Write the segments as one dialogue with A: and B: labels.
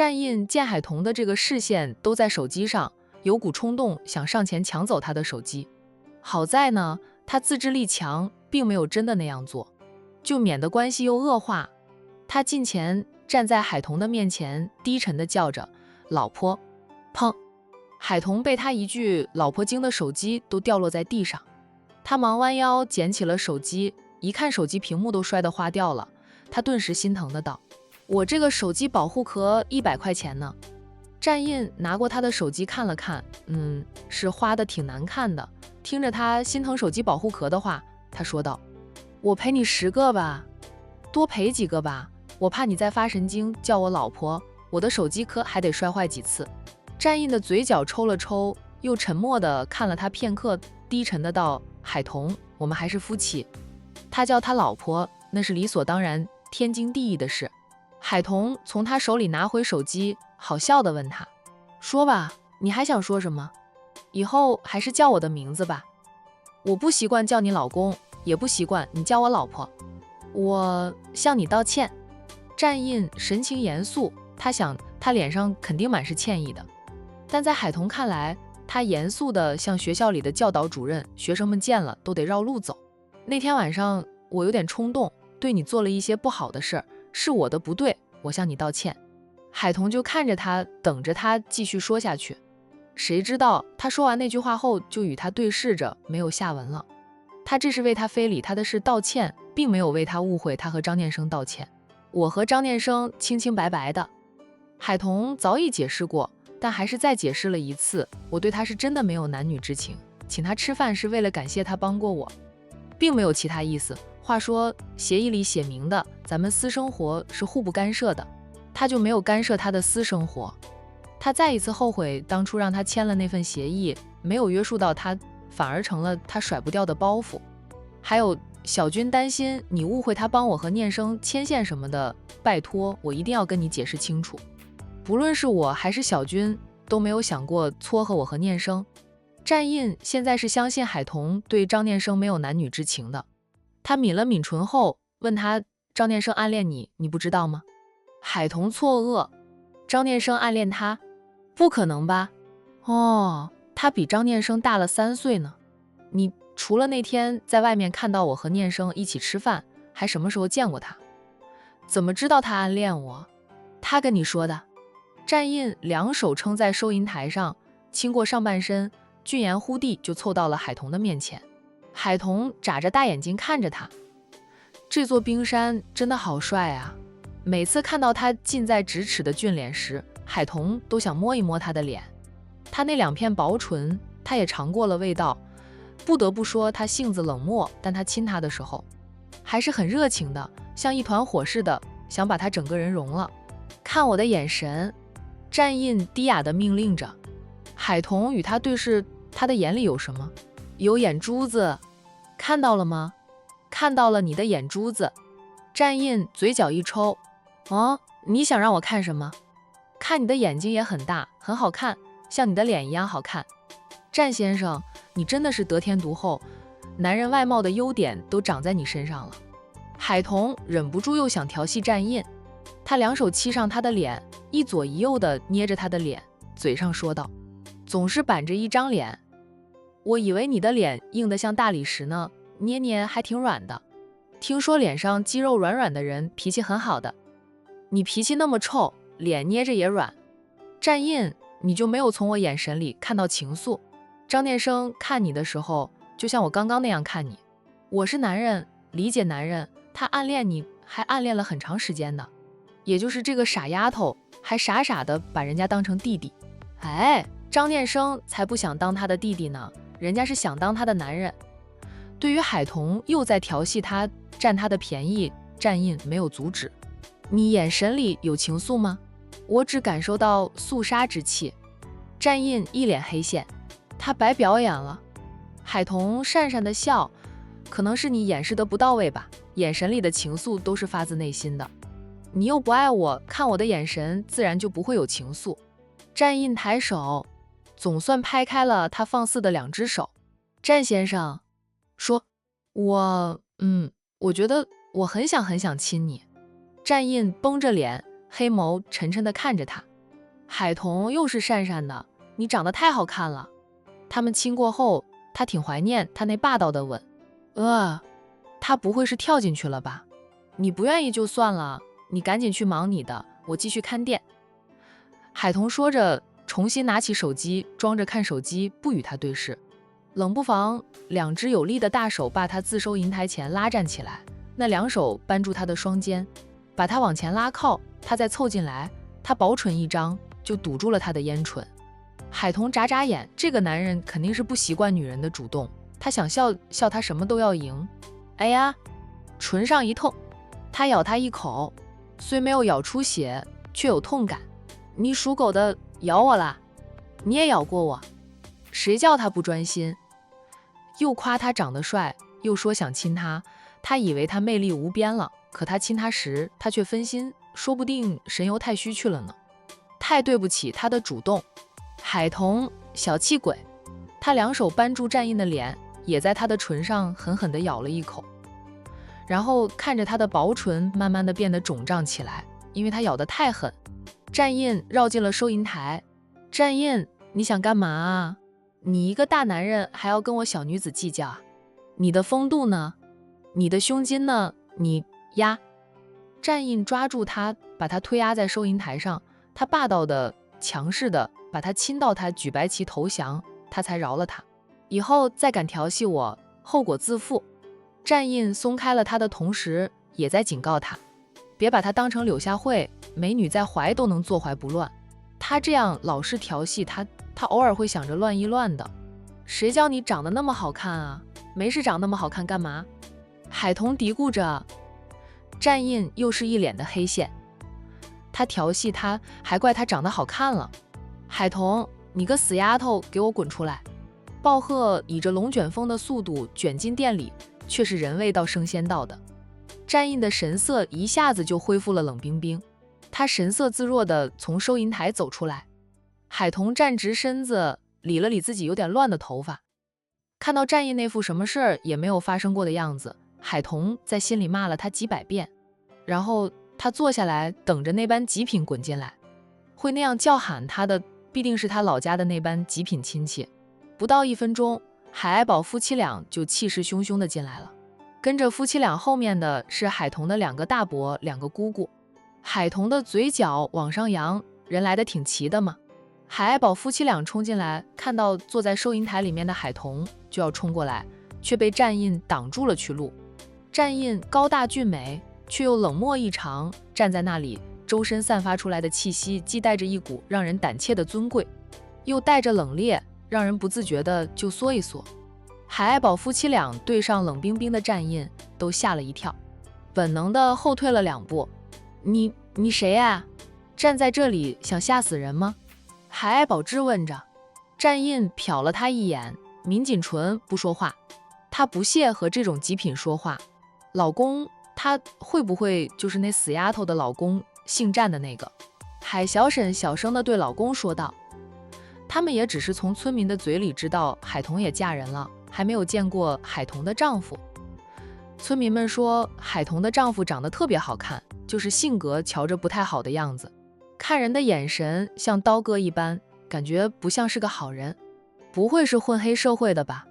A: 战印见海童的这个视线都在手机上，有股冲动想上前抢走他的手机。好在呢，他自制力强，并没有真的那样做，就免得关系又恶化。他近前站在海童的面前，低沉地叫着老婆。砰！海童被他一句老婆惊的手机都掉落在地上。他忙弯腰捡起了手机，一看手机屏幕都摔得花掉了，他顿时心疼的道：我这个手机保护壳100块钱呢。战印拿过他的手机看了看，是花的挺难看的。听着他心疼手机保护壳的话，他说道：我赔你10个吧，多赔几个吧，我怕你再发神经叫我老婆，我的手机壳还得摔坏几次。战印的嘴角抽了抽，又沉默地看了他片刻，低沉的道：海童，我们还是夫妻，他叫他老婆那是理所当然，天经地义的事。海童从他手里拿回手机，好笑地问他：说吧，你还想说什么？以后还是叫我的名字吧，我不习惯叫你老公，也不习惯你叫我老婆，我向你道歉。战印神情严肃，他想他脸上肯定满是歉意的，但在海童看来，他严肃的像学校里的教导主任，学生们见了都得绕路走。那天晚上我有点冲动，对你做了一些不好的事，是我的不对，我向你道歉。海童就看着他，等着他继续说下去。谁知道他说完那句话后就与他对视着，没有下文了。他这是为他非礼他的事道歉，并没有为他误会他和张念生道歉。我和张念生清清白白的。海童早已解释过，但还是再解释了一次，我对他是真的没有男女之情，请他吃饭是为了感谢他帮过我，并没有其他意思。话说协议里写明的，咱们私生活是互不干涉的，他就没有干涉他的私生活。他再一次后悔当初让他签了那份协议，没有约束到他，反而成了他甩不掉的包袱。还有小军担心你误会他帮我和念生牵线什么的，拜托我一定要跟你解释清楚。不论是我还是小军，都没有想过撮合我和念生。战印现在是相信海童对张念生没有男女之情的。他抿了抿唇后问他：张念生暗恋你，你不知道吗？海童错愕：张念生暗恋他？不可能吧？哦，他比张念生大了3岁呢。你除了那天在外面看到我和念生一起吃饭，还什么时候见过他？怎么知道他暗恋我？他跟你说的？战印两手撑在收银台上，倾过上半身，俊颜忽地就凑到了海童的面前。海童眨着大眼睛看着他，这座冰山真的好帅啊！每次看到他近在咫尺的俊脸时，海童都想摸一摸他的脸。他那2片薄唇，他也尝过了味道。不得不说他性子冷漠，但他亲他的时候还是很热情的，像一团火似的，想把他整个人融了。看我的眼神，战印低哑地命令着。海童与他对视，他的眼里有什么？有眼珠子，看到了吗？看到了你的眼珠子。战印嘴角一抽，你想让我看什么？看你的眼睛也很大，很好看，像你的脸一样好看。战先生，你真的是得天独厚，男人外貌的优点都长在你身上了。海童忍不住又想调戏战印，他2手欺上他的脸，一左一右地捏着他的脸，嘴上说道：总是板着一张脸，我以为你的脸硬得像大理石呢，捏捏还挺软的。听说脸上肌肉软软的人脾气很好的，你脾气那么臭，脸捏着也软。战印，你就没有从我眼神里看到情愫？张念生看你的时候，就像我刚刚那样看你。我是男人，理解男人，他暗恋你还暗恋了很长时间的，也就是这个傻丫头还傻傻的把人家当成弟弟。张念生才不想当他的弟弟呢，人家是想当他的男人。对于海童又在调戏他，占他的便宜，战印没有阻止。你眼神里有情愫吗？我只感受到肃杀之气。战印一脸黑线，他白表演了。海童讪讪的笑，可能是你掩饰的不到位吧，眼神里的情愫都是发自内心的。你又不爱我，看我的眼神自然就不会有情愫。战印抬手，总算拍开了他放肆的2只手。战先生说，我觉得我很想亲你。战印绷着脸，黑眸沉沉地看着他。海童又是讪讪的，你长得太好看了。他们亲过后，他挺怀念他那霸道的吻。他不会是跳进去了吧？你不愿意就算了，你赶紧去忙你的，我继续看店。海童说着，重新拿起手机，装着看手机，不与他对视。冷不防，两只有力的大手把他自收银台前拉站起来，那两手扳住他的双肩，把他往前拉靠，他再凑进来，他薄唇一张，就堵住了他的烟唇。海童眨眨眼，这个男人肯定是不习惯女人的主动，他想笑笑他什么都要赢。哎呀，唇上一痛，他咬他一口，虽没有咬出血，却有痛感。你属狗的，咬我啦？你也咬过我，谁叫他不专心？又夸他长得帅，又说想亲他，他以为他魅力无边了，可他亲他时，他却分心，说不定神游太虚去了呢。太对不起他的主动。海童小气鬼，他两手扳住战印的脸，也在他的唇上狠狠地咬了一口，然后看着他的薄唇慢慢地变得肿胀起来，因为他咬得太狠。战印绕进了收银台。战印，你想干嘛啊？你一个大男人还要跟我小女子计较啊？你的风度呢？你的胸襟呢？你呀！战印抓住他，把他推压在收银台上，他霸道的、强势的把他亲到他举白旗投降，他才饶了他。以后再敢调戏我，后果自负。战印松开了他的同时，也在警告他，别把他当成柳下惠，美女在怀都能坐怀不乱。他这样老是调戏他，他偶尔会想着乱一乱的。谁叫你长得那么好看啊？没事长那么好看干嘛？海童嘀咕着。战印又是一脸的黑线。他调戏他，还怪他长得好看了。海童，你个死丫头，给我滚出来！暴鹤以着龙卷风的速度卷进店里，却是人未到升仙道的。战印的神色一下子就恢复了冷冰冰，他神色自若地从收银台走出来。海童站直身子，理了理自己有点乱的头发，看到战印那副什么事儿也没有发生过的样子，海童在心里骂了他几百遍。然后他坐下来，等着那班极品滚进来。会那样叫喊他的，必定是他老家的那班极品亲戚。不到1分钟，海爱宝夫妻俩就气势汹汹地进来了。跟着夫妻俩后面的是海童的2个大伯、2个姑姑。海童的嘴角往上扬，人来的挺齐的嘛。海爱宝夫妻俩冲进来，看到坐在收银台里面的海童，就要冲过来，却被战印挡住了去路。战印高大俊美，却又冷漠异常，站在那里，周身散发出来的气息既带着一股让人胆怯的尊贵，又带着冷冽，让人不自觉的就缩一缩。海爱宝夫妻俩对上冷冰冰的战印，都吓了一跳，本能的后退了2步。你谁呀？站在这里想吓死人吗？海爱宝质问着。战印瞟了他一眼，抿紧唇不说话。他不屑和这种极品说话。老公，他会不会就是那死丫头的老公，姓战的那个？海小婶小声地对老公说道。他们也只是从村民的嘴里知道海童也嫁人了，还没有见过海童的丈夫。村民们说海童的丈夫长得特别好看，就是性格瞧着不太好的样子，看人的眼神像刀割一般，感觉不像是个好人。不会是混黑社会的吧？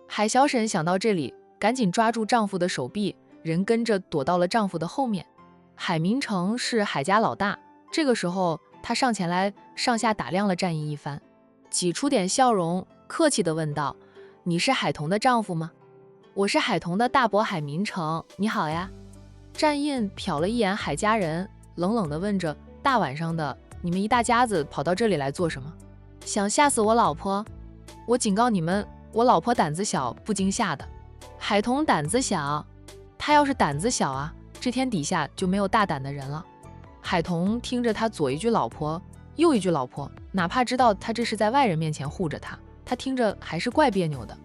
A: 海小婶想到这里，赶紧抓住丈夫的手臂，人跟着躲到了丈夫的后面。海明成是海家老大，这个时候他上前来上下打量了战印一番，挤出点笑容，客气地问道：你是海童的丈夫吗？我是海童的大伯海明成，你好呀。战印瞟了一眼海家人，冷冷地问着：大晚上的，你们一大家子跑到这里来做什么？想吓死我老婆？我警告你们，我老婆胆子小，不惊吓的。海童胆子小？他要是胆子小啊，这天底下就没有大胆的人了。海童听着他左一句老婆，右一句老婆，哪怕知道他这是在外人面前护着他，他听着还是怪别扭的。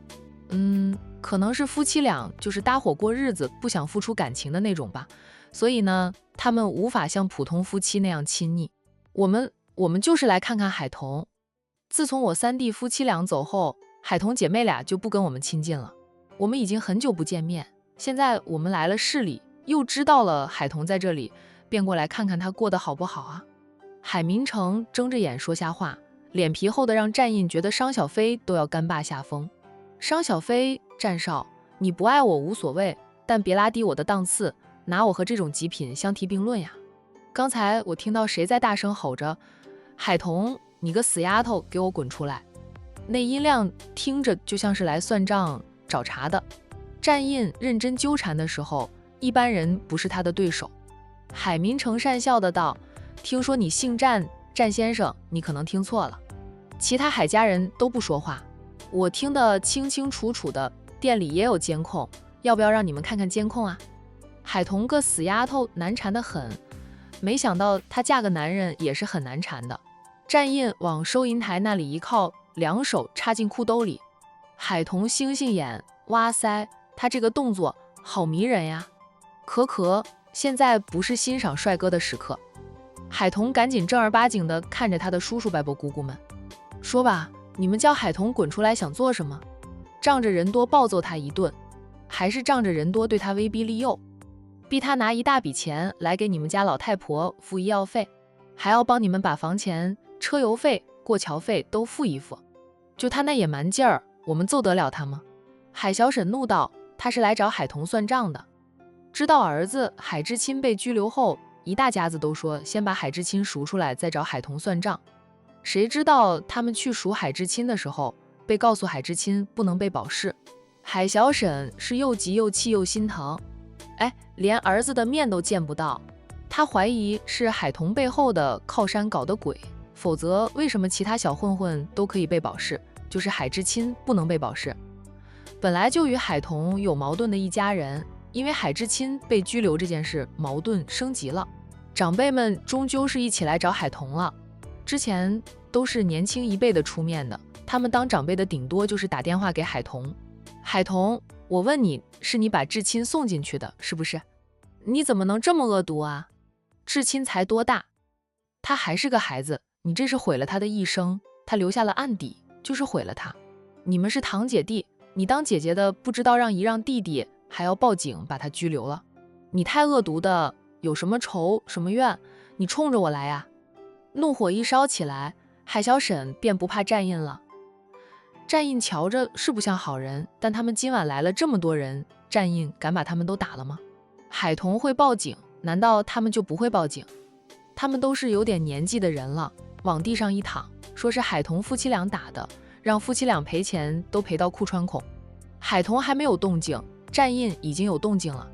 A: 可能是夫妻俩就是搭伙过日子，不想付出感情的那种吧，所以呢，他们无法像普通夫妻那样亲昵。我们就是来看看海童。自从我3弟夫妻俩走后，海童姐妹俩就不跟我们亲近了。我们已经很久不见面，现在我们来了市里，又知道了海童在这里，便过来看看她过得好不好啊。海明成睁着眼说瞎话，脸皮厚的让战印觉得商小飞都要甘拜下风。商小飞，战少，你不爱我无所谓，但别拉低我的档次，拿我和这种极品相提并论呀。刚才我听到谁在大声吼着，海童，你个死丫头，给我滚出来！那音量听着就像是来算账找茬的。战印认真纠缠的时候，一般人不是他的对手。海明成讪笑的道，听说你姓战，战先生，你可能听错了。其他海家人都不说话，我听得清清楚楚的，店里也有监控，要不要让你们看看监控啊？海童个死丫头难缠得很，没想到她嫁个男人也是很难缠的。战印往收银台那里一靠，两手插进裤兜里。海童星星眼，哇塞，他这个动作好迷人呀！可，现在不是欣赏帅哥的时刻。海童赶紧正儿八经地看着他的叔叔伯伯姑姑们，说吧，你们叫海童滚出来想做什么？仗着人多暴揍他一顿，还是仗着人多对他威逼利诱，逼他拿一大笔钱来给你们家老太婆付医药费，还要帮你们把房钱、车油费、过桥费都付一付？就他那野蛮劲儿，我们揍得了他吗？海小沈怒道，他是来找海童算账的。知道儿子海志钦被拘留后，一大家子都说先把海志钦赎出来，再找海童算账。谁知道他们去赎海志钦的时候，被告诉海志钦不能被保释。海小沈是又急又气又心疼，连儿子的面都见不到。他怀疑是海童背后的靠山搞的鬼，否则为什么其他小混混都可以被保释，就是海志钦不能被保释？本来就与海童有矛盾的一家人，因为海志钦被拘留这件事矛盾升级了，长辈们终究是一起来找海童了。之前都是年轻一辈的出面的，他们当长辈的顶多就是打电话给海童，海童，我问你，是你把志钦送进去的，是不是？你怎么能这么恶毒啊？志钦才多大？他还是个孩子，你这是毁了他的一生，他留下了案底，就是毁了他。你们是堂姐弟，你当姐姐的不知道让一让弟弟，还要报警把他拘留了。你太恶毒的，有什么仇什么怨，你冲着我来呀！怒火一烧起来，海小沈便不怕战印了。战印瞧着是不像好人，但他们今晚来了这么多人，战印敢把他们都打了吗？海童会报警，难道他们就不会报警？他们都是有点年纪的人了，往地上一躺，说是海童夫妻俩打的，让夫妻俩赔钱都赔到裤穿孔。海童还没有动静，战印已经有动静了，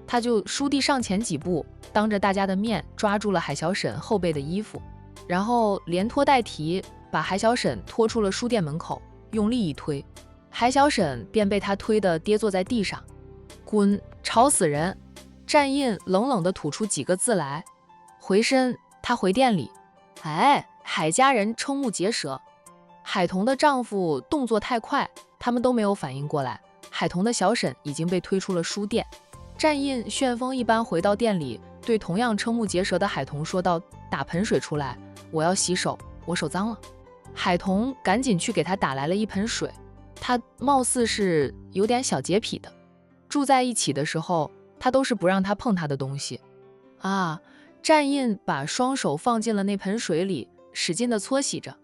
A: 他就倏地上前几步，当着大家的面抓住了海小沈后背的衣服，然后连拖带提把海小沈拖出了书店门口，用力一推，海小沈便被他推得跌坐在地上。滚，吵死人！战印冷冷地吐出几个字来，回身，他回店里。海家人瞠目结舌。海童的丈夫动作太快，他们都没有反应过来，海童的小沈已经被推出了书店。战印旋风一般回到店里，对同样瞠目结舌的海童说道，打盆水出来，我要洗手，我手脏了。海童赶紧去给他打来了一盆水，他貌似是有点小洁癖的，住在一起的时候，他都是不让他碰他的东西。战印把双手放进了那盆水里，使劲地搓洗着，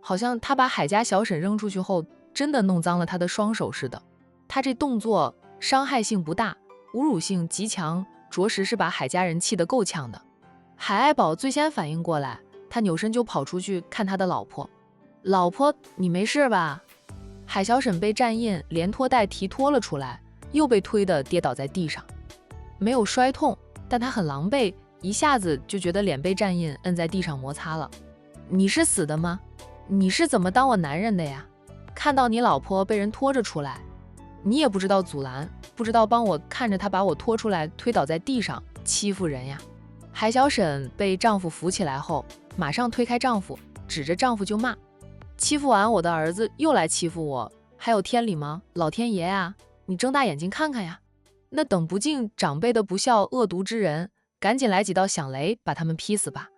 A: 好像他把海家小沈扔出去后，真的弄脏了他的双手似的。他这动作伤害性不大，侮辱性极强，着实是把海家人气得够呛的。海爱宝最先反应过来，他扭身就跑出去看他的老婆。老婆，你没事吧？海小沈被战印连拖带提拖了出来，又被推得跌倒在地上，没有摔痛，但他很狼狈，一下子就觉得脸被战印摁在地上摩擦了。你是死的吗？你是怎么当我男人的呀？看到你老婆被人拖着出来，你也不知道阻拦，不知道帮我看着她把我拖出来推倒在地上，欺负人呀！海小沈被丈夫扶起来后，马上推开丈夫，指着丈夫就骂，欺负完我的儿子又来欺负我，还有天理吗？老天爷啊，你睁大眼睛看看呀！那等不敬长辈的不孝恶毒之人，赶紧来几道响雷，把他们劈死吧！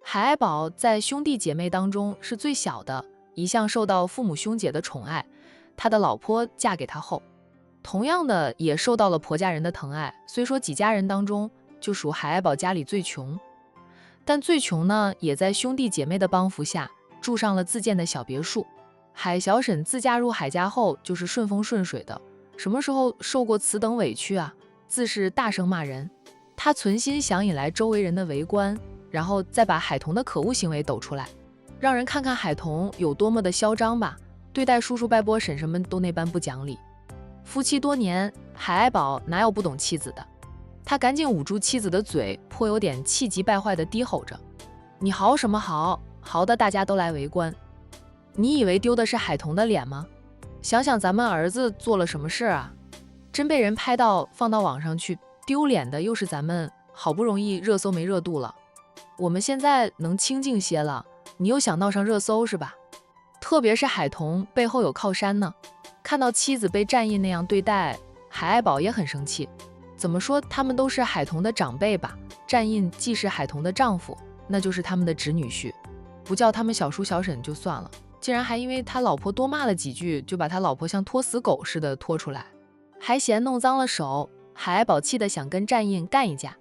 A: 海爱宝在兄弟姐妹当中是最小的，一向受到父母兄姐的宠爱，他的老婆嫁给他后，同样的也受到了婆家人的疼爱，虽说几家人当中就属海爱宝家里最穷，但最穷呢，也在兄弟姐妹的帮扶下住上了自建的小别墅。海小婶自嫁入海家后就是顺风顺水的，什么时候受过此等委屈啊？自是大声骂人。她存心想引来周围人的围观，然后再把海童的可恶行为抖出来，让人看看海童有多么的嚣张吧，对待叔叔伯伯婶婶们都那般不讲理。夫妻多年，海爱宝哪有不懂妻子的？他赶紧捂住妻子的嘴，颇有点气急败坏地低吼着：“你嚎什么嚎？嚎得大家都来围观。你以为丢的是海童的脸吗？想想咱们儿子做了什么事啊？真被人拍到放到网上去，丢脸的又是咱们，好不容易热搜没热度了。我们现在能清静些了，你又想闹上热搜是吧？特别是海童背后有靠山呢。看到妻子被战印那样对待，海爱宝也很生气。怎么说，他们都是海童的长辈吧？战印既是海童的丈夫，那就是他们的侄女婿，不叫他们小叔小婶就算了，竟然还因为他老婆多骂了几句，就把他老婆像拖死狗似的拖出来，还嫌弄脏了手。海爱宝气得想跟战印干一架，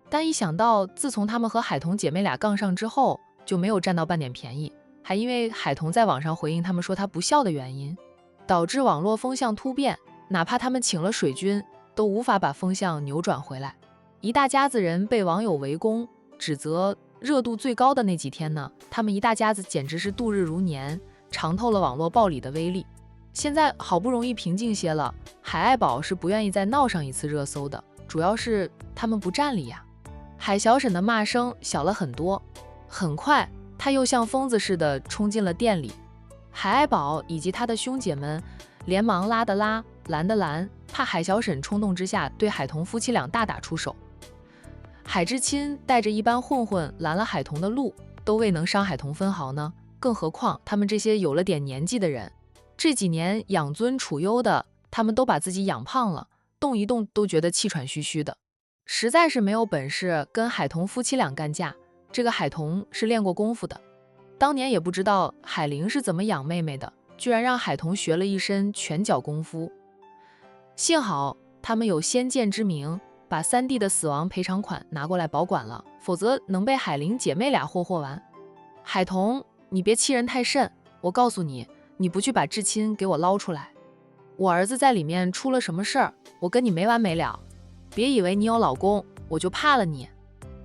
A: 但一想到自从他们和海童姐妹俩杠上之后，就没有占到半点便宜，还因为海童在网上回应他们说他不孝的原因，导致网络风向突变，哪怕他们请了水军，都无法把风向扭转回来。一大家子人被网友围攻指责，热度最高的那几天呢，他们一大家子简直是度日如年，尝透了网络暴力的威力。现在好不容易平静些了，海爱宝是不愿意再闹上一次热搜的，主要是他们不占理呀。海小婶的骂声小了很多，很快他又像疯子似的冲进了店里。海爱宝以及他的兄姐们连忙拉的拉，拦的拦，怕海小婶冲动之下对海童夫妻俩大打出手。海知青带着一班混混拦了海童的路，都未能伤海童分毫呢，更何况他们这些有了点年纪的人，这几年养尊处优的，他们都把自己养胖了，动一动都觉得气喘吁吁的，实在是没有本事跟海童夫妻俩干架。这个海童是练过功夫的，当年也不知道海玲是怎么养妹妹的，居然让海童学了一身拳脚功夫。幸好他们有先见之明，把三弟的死亡赔偿款拿过来保管了，否则能被海玲姐妹俩霍霍完。海童，你别欺人太甚，我告诉你，你不去把至亲给我捞出来，我儿子在里面出了什么事儿，我跟你没完没了。别以为你有老公，我就怕了你。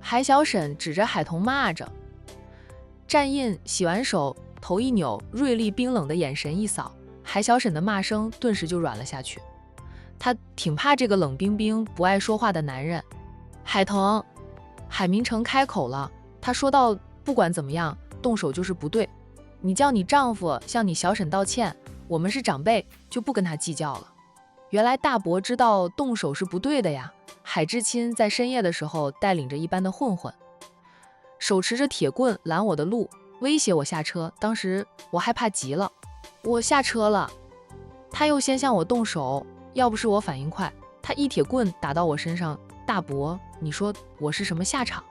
A: 海小婶指着海童骂着。战印洗完手，头一扭，锐利冰冷的眼神一扫，海小婶的骂声顿时就软了下去。他挺怕这个冷冰冰不爱说话的男人。海童，海明成开口了，他说道，不管怎么样，动手就是不对，你叫你丈夫向你小婶道歉，我们是长辈，就不跟他计较了。原来大伯知道动手是不对的呀。海知青在深夜的时候带领着一班的混混，手持着铁棍拦我的路，威胁我下车，当时我害怕极了，我下车了，他又先向我动手，要不是我反应快，他一铁棍打到我身上，大伯，你说我是什么下场？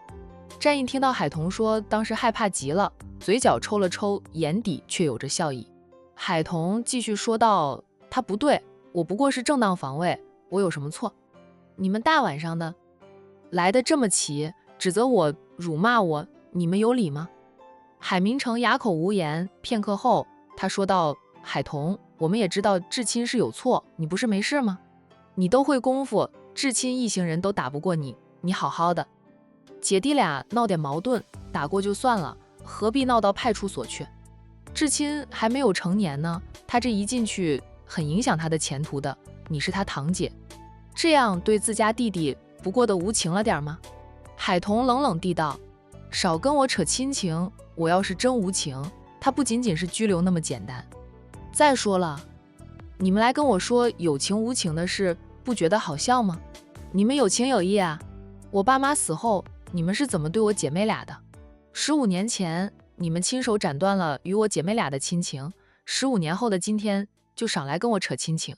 A: 战印听到海童说当时害怕极了，嘴角抽了抽，眼底却有着笑意。海童继续说道，他不对，我不过是正当防卫，我有什么错？你们大晚上的来得这么齐，指责我，辱骂我，你们有理吗？海明成哑口无言，片刻后他说道，海童，我们也知道至亲是有错，你不是没事吗？你都会功夫，至亲一行人都打不过你，你好好的。姐弟俩闹点矛盾，打过就算了，何必闹到派出所去？至亲还没有成年呢，他这一进去很影响他的前途的，你是他堂姐，这样对自家弟弟不过得无情了点吗？海童冷冷地道，少跟我扯亲情，我要是真无情，他不仅仅是拘留那么简单。再说了，你们来跟我说有情无情的事，不觉得好笑吗？你们有情有义啊，我爸妈死后，你们是怎么对我姐妹俩的？15年前，你们亲手斩断了与我姐妹俩的亲情，15年后的今天，就少来跟我扯亲情。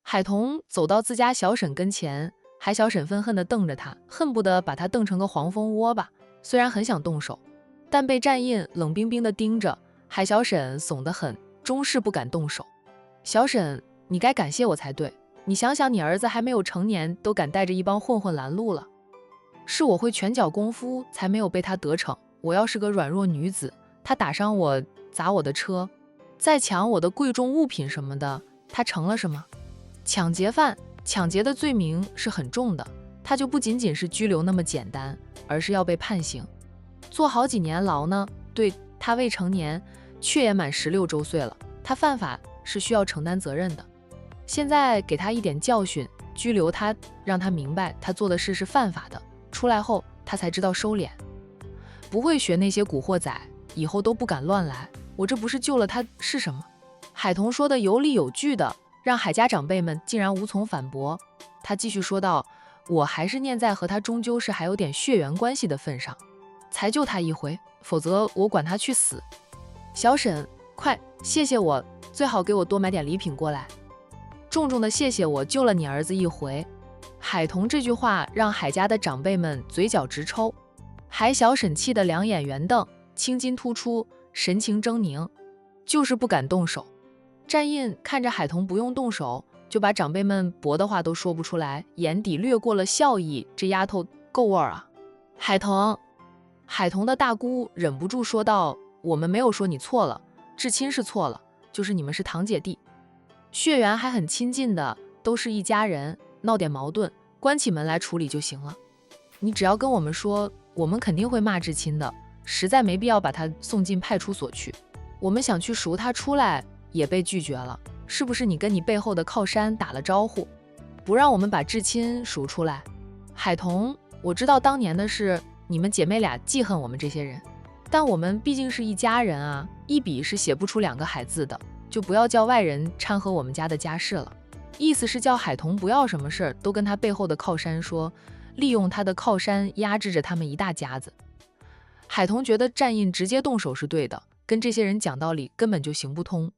A: 海童走到自家小婶跟前，海小婶愤恨地瞪着他，恨不得把他瞪成个黄蜂窝吧。虽然很想动手，但被战印冷冰冰地盯着，海小婶怂得很，终是不敢动手。小婶，你该感谢我才对，你想想，你儿子还没有成年，都敢带着一帮混混拦路了，是我会拳脚功夫才没有被他得逞，我要是个软弱女子，他打伤我，砸我的车，再抢我的贵重物品什么的，他成了什么？抢劫犯。抢劫的罪名是很重的，他就不仅仅是拘留那么简单，而是要被判刑，坐好几年牢呢。对，他未成年，却也满16周岁了，他犯法是需要承担责任的。现在给他一点教训，拘留他，让他明白他做的事是犯法的，出来后他才知道收敛，不会学那些古惑仔，以后都不敢乱来。我这不是救了他是什么？海童说的有理有据的，让海家长辈们竟然无从反驳。他继续说道，我还是念在和他终究是还有点血缘关系的份上，才救他一回，否则我管他去死。小沈，快谢谢我，最好给我多买点礼品过来，重重的谢谢我救了你儿子一回。海童这句话让海家的长辈们嘴角直抽，海小沈气得两眼圆瞪，青筋突出，神情狰狞，就是不敢动手。战印看着海童不用动手，就把长辈们驳的话都说不出来，眼底掠过了笑意，这丫头够味儿啊。海童的大姑忍不住说道，我们没有说你错了，至亲是错了，就是你们是堂姐弟，血缘还很亲近的，都是一家人，闹点矛盾关起门来处理就行了。你只要跟我们说，我们肯定会骂至亲的，实在没必要把他送进派出所去。我们想去赎他出来也被拒绝了，是不是你跟你背后的靠山打了招呼，不让我们把至亲赎出来？海童，我知道当年的事，你们姐妹俩记恨我们这些人，但我们毕竟是一家人啊，一笔是写不出2个海字的，就不要叫外人掺和我们家的家事了。意思是叫海童不要什么事都跟他背后的靠山说，利用他的靠山压制着他们一大家子。海童觉得战印直接动手是对的，跟这些人讲道理根本就行不通。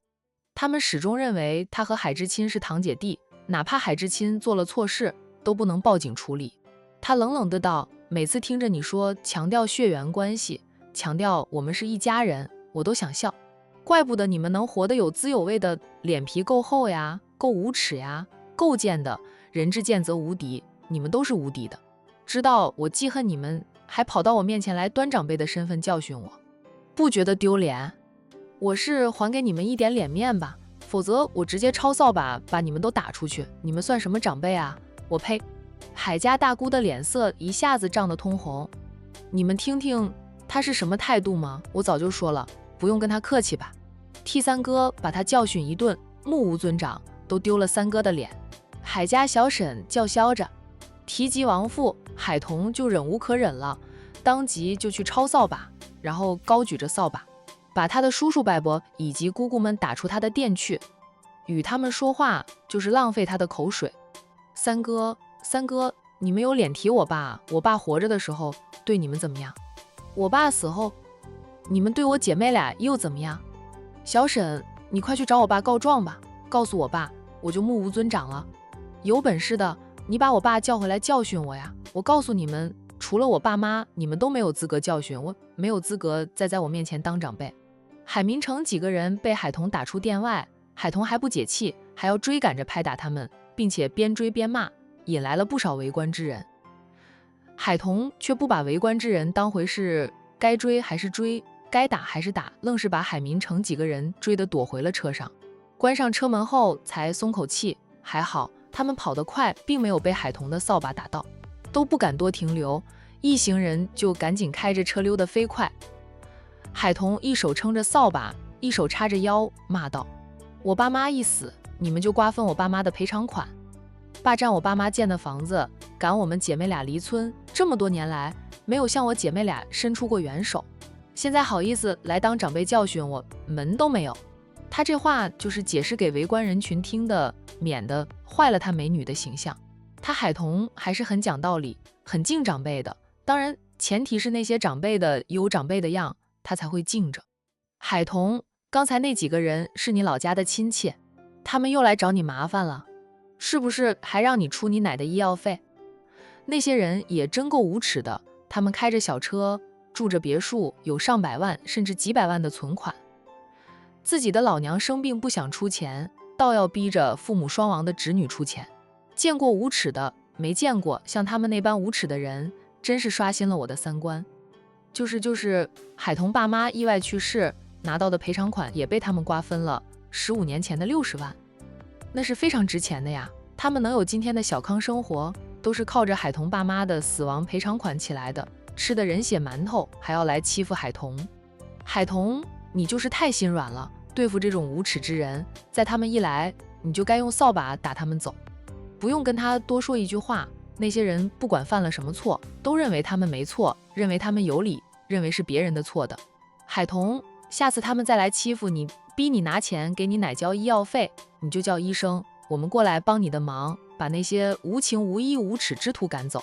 A: 他们始终认为他和海之亲是堂姐弟，哪怕海之亲做了错事，都不能报警处理。他冷冷的道，每次听着你说强调血缘关系，强调我们是一家人，我都想笑。怪不得你们能活得有滋有味的，脸皮够厚呀，够无耻呀，够贱的，人至贱则无敌，你们都是无敌的。知道我记恨你们，还跑到我面前来端长辈的身份教训我，不觉得丢脸？我是还给你们一点脸面吧，否则我直接抄扫把把你们都打出去，你们算什么长辈啊？我呸！海家大姑的脸色一下子涨得通红，你们听听他是什么态度吗？我早就说了，不用跟他客气吧。替三哥把他教训一顿，目无尊长，都丢了三哥的脸。海家小沈叫嚣着，提及亡父，海童就忍无可忍了，当即就去抄扫把，然后高举着扫把，把他的叔叔伯伯以及姑姑们打出他的店去，与他们说话就是浪费他的口水。三哥，你们有脸提我爸？我爸活着的时候对你们怎么样？我爸死后，你们对我姐妹俩又怎么样？小沈，你快去找我爸告状吧，告诉我爸，我就目无尊长了。有本事的，你把我爸叫回来教训我呀！我告诉你们，除了我爸妈，你们都没有资格教训我，没有资格再在我面前当长辈。海明城几个人被海童打出店外，海童还不解气，还要追赶着拍打他们，并且边追边骂，引来了不少围观之人。海童却不把围观之人当回事，该追还是追，该打还是打，愣是把海明城几个人追得躲回了车上。关上车门后才松口气，还好他们跑得快，并没有被海童的扫把打到，都不敢多停留，一行人就赶紧开着车溜得飞快。海童一手撑着扫把，一手叉着腰，骂道：我爸妈一死，你们就瓜分我爸妈的赔偿款，霸占我爸妈建的房子，赶我们姐妹俩离村，这么多年来没有向我姐妹俩伸出过援手，现在好意思来当长辈教训我，门都没有。他这话就是解释给围观人群听的，免得坏了他美女的形象。他海童还是很讲道理，很敬长辈的，当然前提是那些长辈的有长辈的样，他才会敬着。海童，刚才那几个人是你老家的亲戚，他们又来找你麻烦了，是不是还让你出你奶的医药费？那些人也真够无耻的，他们开着小车，住着别墅，有上百万甚至几百万的存款，自己的老娘生病不想出钱，倒要逼着父母双亡的侄女出钱。见过无耻的，没见过像他们那般无耻的人，真是刷新了我的三观。就是海童爸妈意外去世，拿到的赔偿款也被他们瓜分了15年前的60万，那是非常值钱的呀。他们能有今天的小康生活，都是靠着海童爸妈的死亡赔偿款起来的，吃的人血馒头还要来欺负海童。海童，你就是太心软了，对付这种无耻之人，在他们一来，你就该用扫把打他们走，不用跟他多说一句话。那些人不管犯了什么错，都认为他们没错，认为他们有理，认为是别人的错的。海童，下次他们再来欺负你，逼你拿钱给你奶交医药费，你就叫医生，我们过来帮你的忙，把那些无情无义无耻之徒赶走。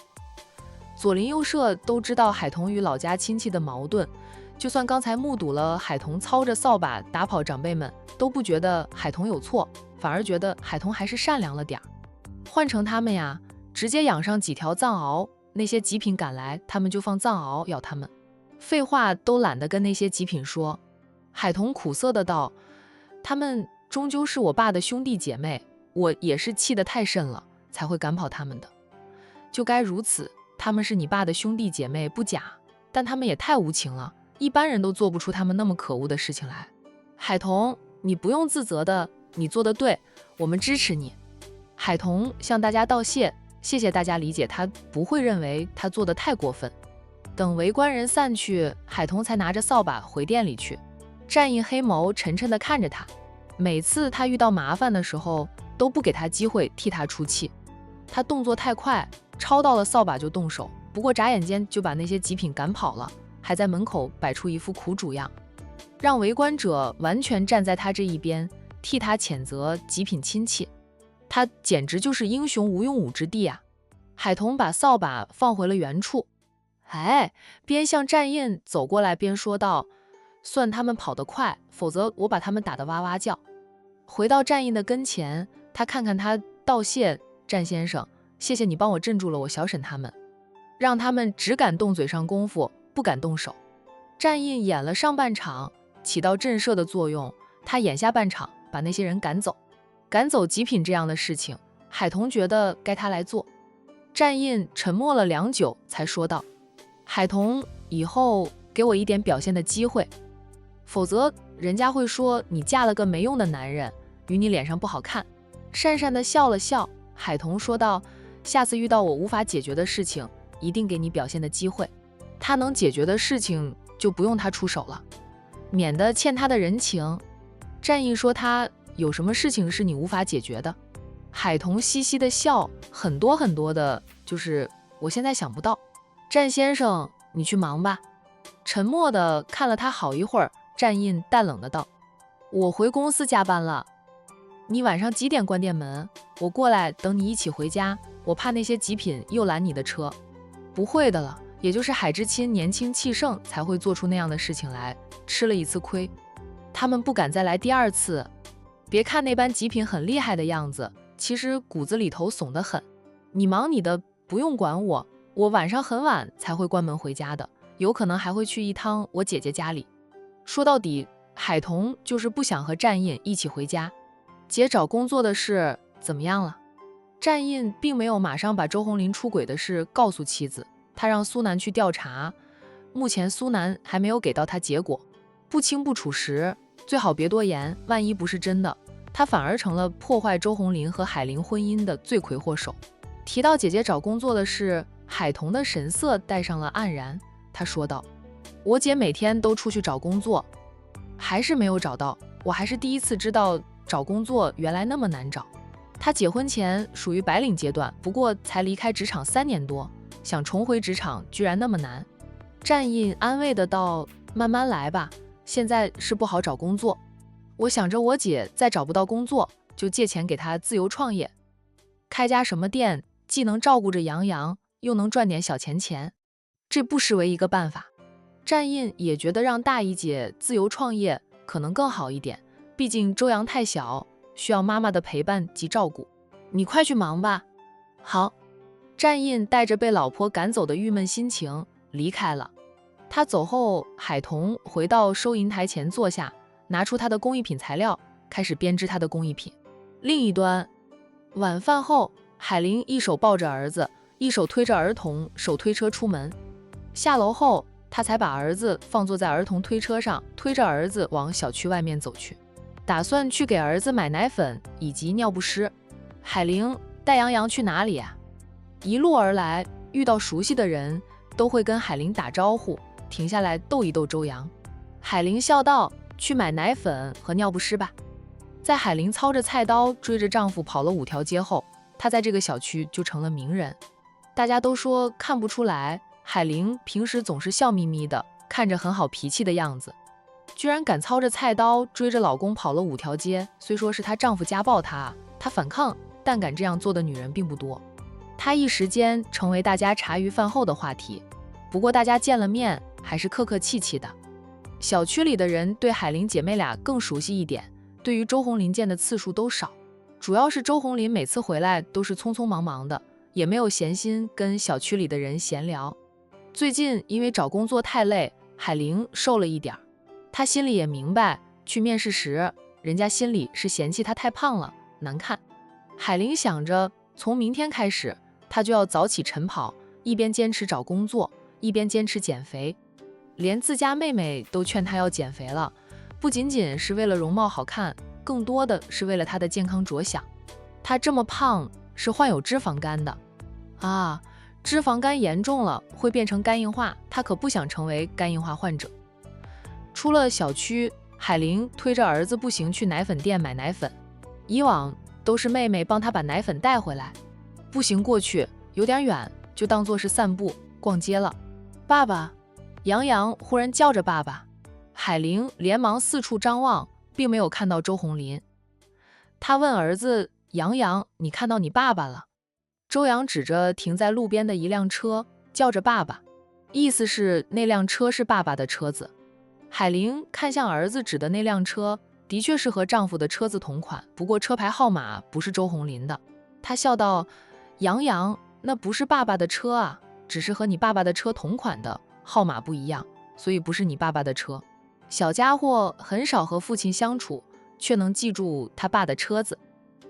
A: 左邻右舍都知道海童与老家亲戚的矛盾，就算刚才目睹了海童操着扫把打跑长辈们，都不觉得海童有错，反而觉得海童还是善良了点儿。换成他们呀，直接养上几条藏獒，那些极品赶来，他们就放藏獒咬他们，废话都懒得跟那些极品说。海童苦涩的道：他们终究是我爸的兄弟姐妹，我也是气得太甚了，才会赶跑他们的。就该如此，他们是你爸的兄弟姐妹不假，但他们也太无情了，一般人都做不出他们那么可恶的事情来。海童，你不用自责的，你做得对，我们支持你。海童向大家道谢，谢谢大家理解他，不会认为他做得太过分。等围观人散去，海童才拿着扫把回店里去。战印黑眸沉沉地看着他，每次他遇到麻烦的时候，都不给他机会替他出气。他动作太快，抄到了扫把就动手，不过眨眼间就把那些极品赶跑了，还在门口摆出一副苦主样，让围观者完全站在他这一边，替他谴责极品亲戚。他简直就是英雄无用武之地啊！海童把扫把放回了原处，边向战印走过来边说道：算他们跑得快，否则我把他们打得哇哇叫。回到战印的跟前，他看看他，道谢：战先生，谢谢你帮我镇住了我小沈他们，让他们只敢动嘴上功夫，不敢动手。战印演了上半场，起到震慑的作用，他演下半场，把那些人赶走。赶走极品这样的事情，海童觉得该他来做。战印沉默了良久，才说道：海童，以后给我一点表现的机会，否则人家会说你嫁了个没用的男人，与你脸上不好看。讪讪地笑了笑，海童说道：下次遇到我无法解决的事情，一定给你表现的机会。他能解决的事情就不用他出手了，免得欠他的人情。战印说他有什么事情是你无法解决的？海童嘻嘻的笑，很多很多的，就是我现在想不到。战先生，你去忙吧。沉默的看了他好一会儿，战印淡冷的道：我回公司加班了，你晚上几点关店门？我过来等你一起回家，我怕那些极品又拦你的车。不会的了，也就是海之亲年轻气盛才会做出那样的事情来，吃了一次亏，他们不敢再来第二次。别看那班极品很厉害的样子，其实骨子里头怂得很。你忙你的，不用管我，我晚上很晚才会关门回家的，有可能还会去一趟我姐姐家里。说到底，海童就是不想和战印一起回家。姐找工作的事怎么样了？战印并没有马上把周红林出轨的事告诉妻子，他让苏南去调查，目前苏南还没有给到他结果。不清不楚时，最好别多言，万一不是真的，他反而成了破坏周红林和海玲婚姻的罪魁祸首。提到姐姐找工作的事，海童的神色带上了黯然，他说道：我姐每天都出去找工作，还是没有找到，我还是第一次知道找工作原来那么难找。她结婚前属于白领阶段，不过才离开职场3年多，想重回职场居然那么难。战印安慰的道：慢慢来吧，现在是不好找工作，我想着我姐再找不到工作，就借钱给她自由创业，开家什么店，既能照顾着杨洋，又能赚点小钱，这不失为一个办法。战印也觉得让大姨姐自由创业可能更好一点，毕竟周洋太小，需要妈妈的陪伴及照顾。你快去忙吧。好。战印带着被老婆赶走的郁闷心情离开了。他走后，海童回到收银台前坐下，拿出他的工艺品材料，开始编织他的工艺品。另一端，晚饭后，海玲一手抱着儿子，一手推着儿童手推车出门。下楼后，他才把儿子放坐在儿童推车上，推着儿子往小区外面走去，打算去给儿子买奶粉以及尿不湿。海玲带杨洋去哪里啊？一路而来，遇到熟悉的人都会跟海玲打招呼，停下来逗一逗周洋。海玲笑道：“去买奶粉和尿不湿吧。”在海玲操着菜刀追着丈夫跑了5条街后，她在这个小区就成了名人。大家都说看不出来，海玲平时总是笑眯眯的，看着很好脾气的样子，居然敢操着菜刀追着老公跑了5条街。虽说是她丈夫家暴她反抗，但敢这样做的女人并不多。她一时间成为大家茶余饭后的话题。不过大家见了面还是客客气气的。小区里的人对海玲姐妹俩更熟悉一点，对于周红林见的次数都少，主要是周红林每次回来都是匆匆忙忙的，也没有闲心跟小区里的人闲聊。最近因为找工作太累，海玲瘦了一点，她心里也明白，去面试时人家心里是嫌弃她太胖了，难看。海玲想着从明天开始，她就要早起晨跑，一边坚持找工作，一边坚持减肥。连自家妹妹都劝她要减肥了，不仅仅是为了容貌好看，更多的是为了她的健康着想。她这么胖是患有脂肪肝的啊，脂肪肝严重了会变成肝硬化，她可不想成为肝硬化患者。出了小区，海玲推着儿子步行去奶粉店买奶粉，以往都是妹妹帮她把奶粉带回来，步行过去有点远，就当作是散步逛街了。爸爸，杨洋忽然叫着爸爸，海玲连忙四处张望，并没有看到周红林。他问儿子：“杨洋，你看到你爸爸了？”周洋指着停在路边的一辆车，叫着爸爸，意思是那辆车是爸爸的车子。海玲看向儿子指的那辆车，的确是和丈夫的车子同款，不过车牌号码不是周红林的。她笑道：“杨洋，那不是爸爸的车啊，只是和你爸爸的车同款的，号码不一样，所以不是你爸爸的车。”小家伙很少和父亲相处，却能记住他爸的车子。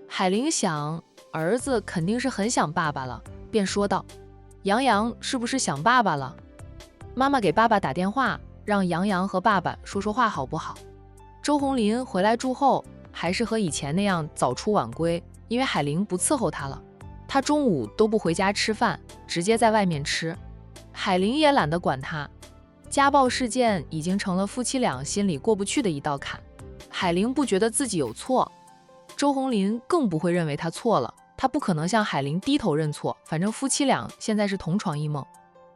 A: 海玲想，儿子肯定是很想爸爸了，便说道：“杨洋是不是想爸爸了？妈妈给爸爸打电话，让杨洋和爸爸说说话好不好？”周红林回来住后，还是和以前那样早出晚归，因为海玲不伺候他了。他中午都不回家吃饭，直接在外面吃。海玲也懒得管他。家暴事件已经成了夫妻俩心里过不去的一道坎。海玲不觉得自己有错，周红林更不会认为他错了，他不可能向海玲低头认错，反正夫妻俩现在是同床异梦。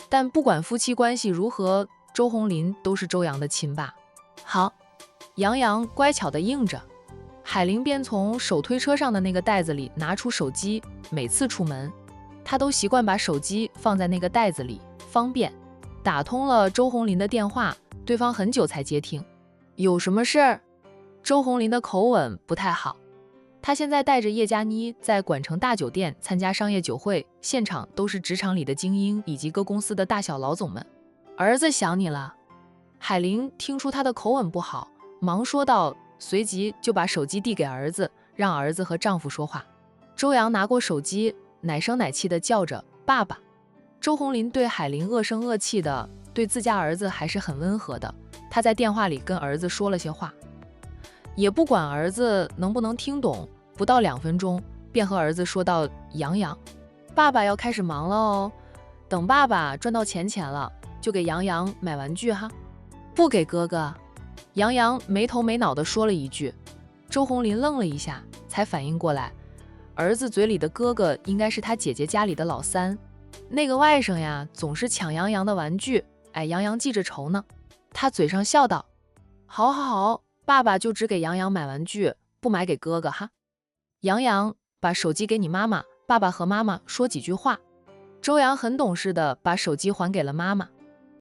A: 但不管夫妻关系如何，周红林都是周洋的亲爸。好，杨洋乖巧地应着。海玲便从手推车上的那个袋子里拿出手机，每次出门，她都习惯把手机放在那个袋子里，方便。打通了周红林的电话，对方很久才接听。有什么事儿？周红林的口吻不太好。他现在带着叶佳妮在管城大酒店参加商业酒会，现场都是职场里的精英以及各公司的大小老总们。儿子想你了。海玲听出他的口吻不好，忙说道，随即就把手机递给儿子，让儿子和丈夫说话。周洋拿过手机，奶声奶气地叫着爸爸。周红林对海玲恶声恶气的，对自家儿子还是很温和的。他在电话里跟儿子说了些话，也不管儿子能不能听懂，不到2分钟便和儿子说道：“杨洋，爸爸要开始忙了哦，等爸爸赚到钱了，就给杨洋买玩具哈。”不给哥哥。杨洋没头没脑地说了一句。周红林愣了一下，才反应过来，儿子嘴里的哥哥应该是他姐姐家里的老三。那个外甥呀，总是抢杨洋的玩具，哎，杨洋记着仇呢。他嘴上笑道：“好好好，爸爸就只给杨洋买玩具，不买给哥哥哈。”杨洋，把手机给你妈妈，爸爸和妈妈说几句话。周洋很懂事的把手机还给了妈妈。